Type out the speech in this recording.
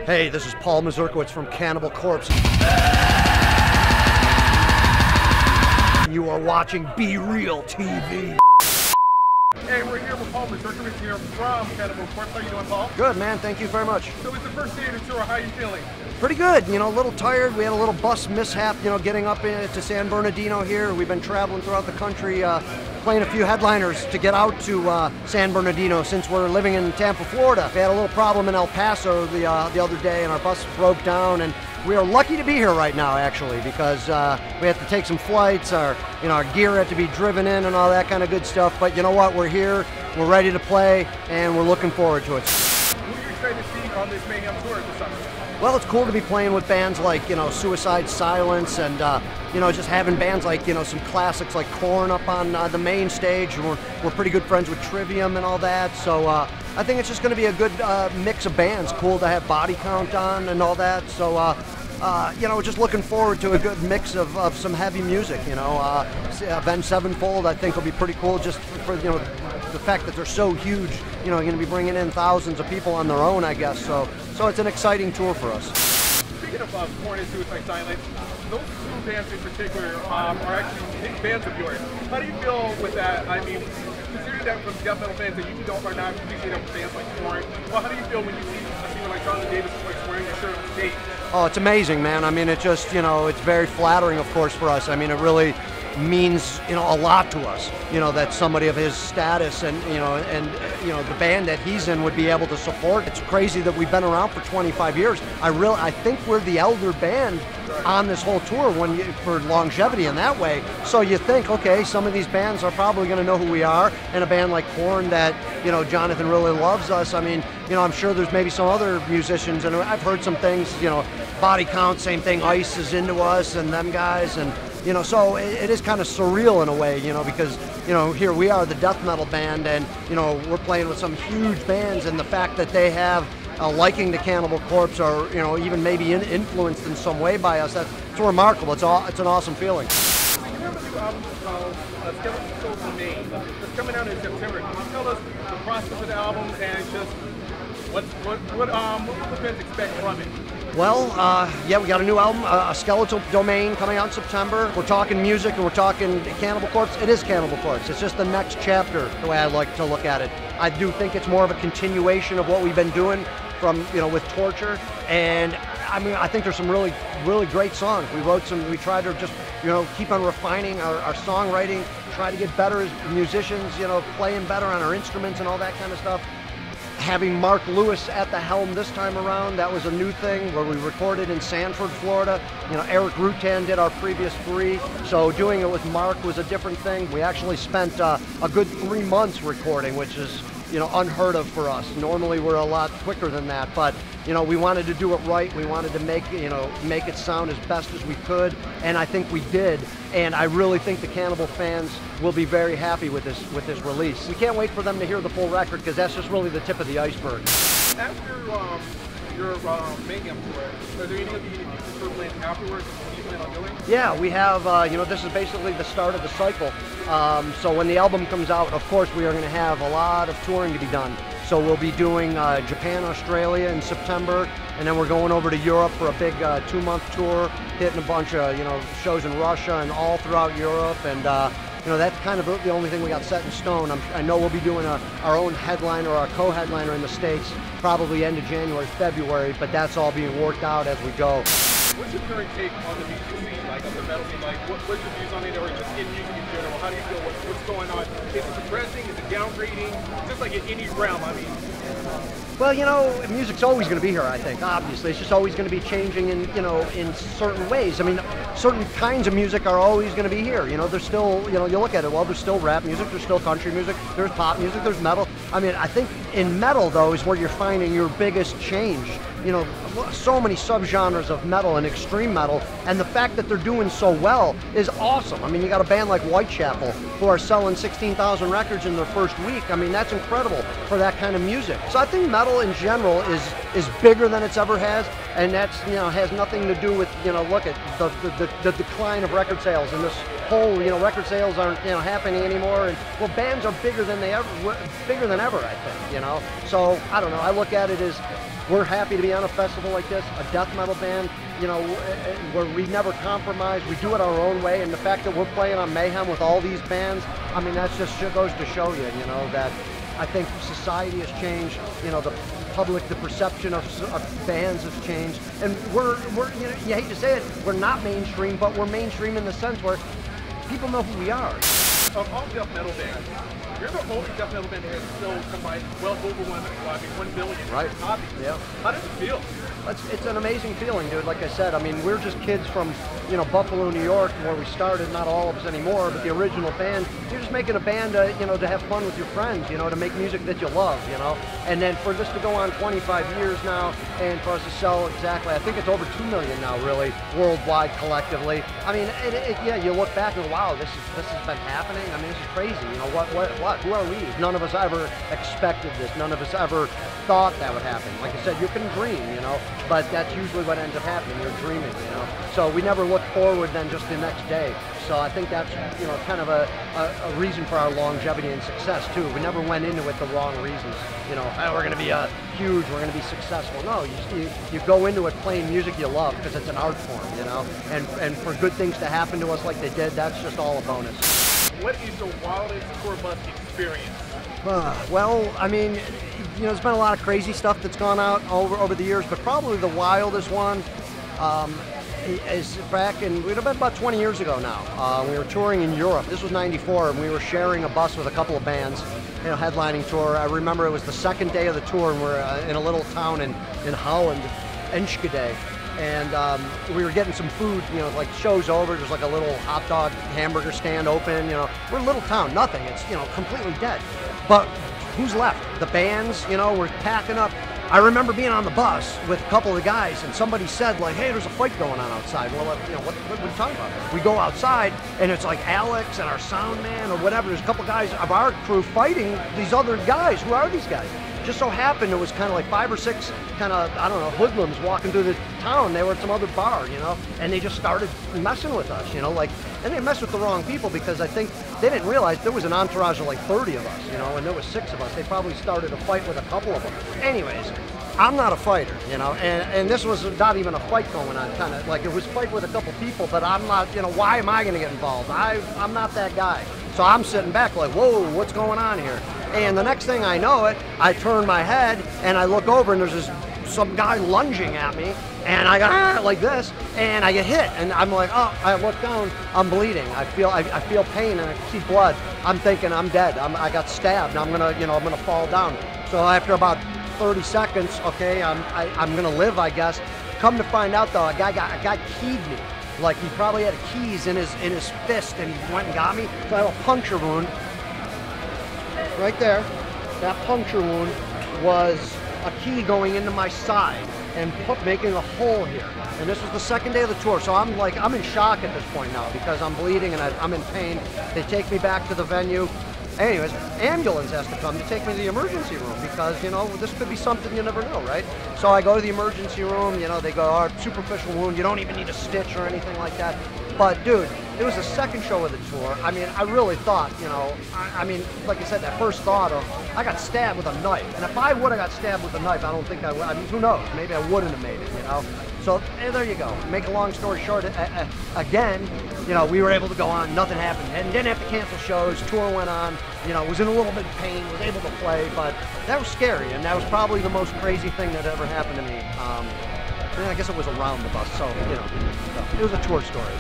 Hey, this is Paul Mazurkiewicz from Cannibal Corpse. You are watching BREALTV. Hey, we're here with Paul Mazurkiewicz here from Cannibal Corpse. How you doing, Paul? Good, man. Thank you very much. So it's the first day of the tour. How are you feeling? Pretty good. You know, a little tired. We had a little bus mishap, you know, getting up to San Bernardino here. We've been traveling throughout the country, playing a few headliners to get out to San Bernardino since we're living in Tampa, Florida. We had a little problem in El Paso the other day, and our bus broke down, and we are lucky to be here right now, actually, because we have to take some flights. Our gear had to be driven in and all that kind of good stuff. But you know what? We're here. We're ready to play, and we're looking forward to it. Who are you excited to see on this Mayhem tour this summer? Well, it's cool to be playing with bands like, Suicide Silence, and, just having bands like, some classics like Korn up on the main stage. We're pretty good friends with Trivium and all that, so I think it's just going to be a good mix of bands. Cool to have Body Count on and all that, so, just looking forward to a good mix of some heavy music, Avenged Sevenfold I think will be pretty cool just for, the fact that they're so huge, going to be bringing in thousands of people on their own, I guess, so it's an exciting tour for us. Speaking of Korn and Suicide Silence, those two bands in particular are actually big fans of yours. How do you feel with that? I mean, considering that from death metal fans that usually are not appreciative of bands like Korn, well, how do you feel when you see a singer like Jonathan Davis wearing your shirt on stage? Oh, it's amazing, man. I mean, it just, it's very flattering, of course, for us. I mean, it really means, a lot to us, that somebody of his status and, the band that he's in would be able to support. It's crazy that we've been around for 25 years. I think we're the elder band on this whole tour for longevity in that way. So you think, okay, some of these bands are probably going to know who we are, and a band like Korn that, Jonathan really loves us. I mean, I'm sure there's maybe some other musicians, and I've heard some things, Body Count, same thing, Ice is into us and them guys, and so it is kind of surreal in a way, because, here we are, the death metal band, and, we're playing with some huge bands, and the fact that they have a liking to Cannibal Corpse or, even maybe influenced in some way by us, that's remarkable. It's an awesome feeling. So you have a new album called Skeletal Domain. It's coming out in September. Can you tell us the process of the album and just what the fans expect from it? Well, yeah, we got a new album, a Skeletal Domain, coming out in September. We're talking music and we're talking Cannibal Corpse. It is Cannibal Corpse. It's just the next chapter, the way I like to look at it. I do think it's more of a continuation of what we've been doing from, with Torture. And I mean, I think there's some really, really great songs. We tried to just, keep on refining our songwriting, try to get better as musicians, playing better on our instruments and all that kind of stuff. Having Mark Lewis at the helm this time around, that was a new thing where we recorded in Sanford, Florida. Eric Rutan did our previous 3, so doing it with Mark was a different thing. We actually spent a good 3 months recording, which is, unheard of for us. Normally we're a lot quicker than that, but we wanted to do it right. We wanted to make it sound as best as we could, and I think we did. And I really think the Cannibal fans will be very happy with this release. We can't wait for them to hear the full record, because that's just really the tip of the iceberg. After your Mayhem tour, are there any of the future plans afterwards that you plan on doing? Yeah, we have, this is basically the start of the cycle. So when the album comes out, of course, we are going to have a lot of touring to be done. So we'll be doing Japan, Australia in September, and then we're going over to Europe for a big 2-month tour, hitting a bunch of, shows in Russia and all throughout Europe. And, that's kind of the only thing we got set in stone. I know we'll be doing our own headliner or our co-headliner in the States, probably end of January, February, but that's all being worked out as we go. What's your current take on the music scene, like of the metal scene? Like, what's your views on it, or just in music in general? How do you feel? What's going on? Is it progressing? Is it downgrading? Just like in any realm, I mean. Well, music's always going to be here, I think, obviously. It's just always going to be changing in, in certain ways. I mean, certain kinds of music are always going to be here. There's still, you look at it, well, there's still rap music, there's still country music, there's pop music, there's metal. I mean, I think in metal, though, is where you're finding your biggest change. So many subgenres of metal and extreme metal, and the fact that they're doing so well is awesome. I mean, you got a band like Whitechapel who are selling 16,000 records in their first week. I mean, that's incredible for that kind of music. So I think metal in general is bigger than it's ever has, and that's, has nothing to do with, look at the decline of record sales and this whole, record sales aren't, happening anymore, and well, bands are bigger than ever, I think, So I don't know. I look at it as we're happy to be on a festival like this, a death metal band, you know, where we never compromise. We do it our own way, and the fact that we're playing on Mayhem with all these bands, I mean, that's just goes to show you, you know, that I think society has changed, you know, the public, the perception of bands has changed, and we're you know, you hate to say it, we're not mainstream, but we're mainstream in the sense where people know who we are. Of all death metal bands, you're the only death metal band that has sold combined well over 1 billion Right. copies. Yeah. How does it feel? It's an amazing feeling, dude. Like I said, I mean, we're just kids from, you know, Buffalo, New York, where we started. Not all of us anymore, but the original band. You're just making a band, you know, to have fun with your friends, you know, to make music that you love, you know. And then for this to go on 25 years now, and for us to sell exactly, I think it's over 2 million now, really, worldwide, collectively. I mean, yeah, you look back and go, wow, this has been happening. I mean, this is crazy. You know, what? Who are we? None of us ever expected this. None of us ever thought that would happen. Like I said, you can dream, you know. But that's usually what ends up happening. You're dreaming, you know. So we never look forward then just the next day. So I think that's, you know, kind of a reason for our longevity and success too. We never went into it the wrong reasons. You know, oh, we're going to be huge, we're going to be successful. No, you go into it playing music you love because it's an art form, you know. And for good things to happen to us like they did, that's just all a bonus. What is your wildest tour bus experience? Well, I mean, you know, there's been a lot of crazy stuff that's gone out over the years, but probably the wildest one is back in, it would have been about 20 years ago now. We were touring in Europe. This was '94, and we were sharing a bus with a couple of bands, you know, headlining tour. I remember it was the second day of the tour, and we're in a little town in Holland, Enschede. And we were getting some food, you know, like show's over, there's like a little hot dog hamburger stand open, you know. We're a little town, nothing, it's, you know, completely dead. But who's left? The bands, you know, we're packing up. I remember being on the bus with a couple of the guys, and somebody said, like, hey, there's a fight going on outside. Well, you know, what are you talking about? We go outside, and it's like Alex and our sound man or whatever. There's a couple guys of our crew fighting these other guys. Who are these guys? Just so happened it was kind of like 5 or 6 kind of, I don't know, hoodlums walking through the town. They were at some other bar, you know, and they just started messing with us, you know, like, and they messed with the wrong people because I think they didn't realize there was an entourage of like 30 of us, you know, and there was 6 of us. They probably started a fight with a couple of them. Anyways, I'm not a fighter, you know, and this was not even a fight going on, kind of like it was fight with a couple people, but I'm not, you know, why am I going to get involved? I'm not that guy. So I'm sitting back like, whoa, what's going on here? And the next thing I know it, I turn my head and I look over and there's some guy lunging at me, and I go like this, and I get hit, and I'm like, oh, I look down, I'm bleeding. I feel pain and I see blood. I'm thinking I'm dead. I got stabbed. I'm gonna fall down. So after about 30 seconds, okay, I'm gonna live, I guess. Come to find out though, a guy keyed me. Like he probably had keys in his fist, and he went and got me. So I have a puncture wound right there. That puncture wound was a key going into my side and making a hole here. And this was the second day of the tour, so I'm in shock at this point now because I'm bleeding and I'm in pain. They take me back to the venue. Anyways, ambulance has to come to take me to the emergency room because, you know, this could be something you never know, right? So I go to the emergency room, you know, they go, oh, superficial wound, you don't even need a stitch or anything like that. But dude, it was the second show of the tour. I mean, I really thought, you know, I mean, like I said, that first thought of, I got stabbed with a knife. And if I would have got stabbed with a knife, I don't think I would. I mean, who knows? Maybe I wouldn't have made it, you know? So there you go. Make a long story short, again, you know, we were able to go on, nothing happened. And didn't have to cancel shows, tour went on, you know, was in a little bit of pain, was able to play, but that was scary. And that was probably the most crazy thing that ever happened to me. I guess it was around the bus, so, you know, it was a tour story.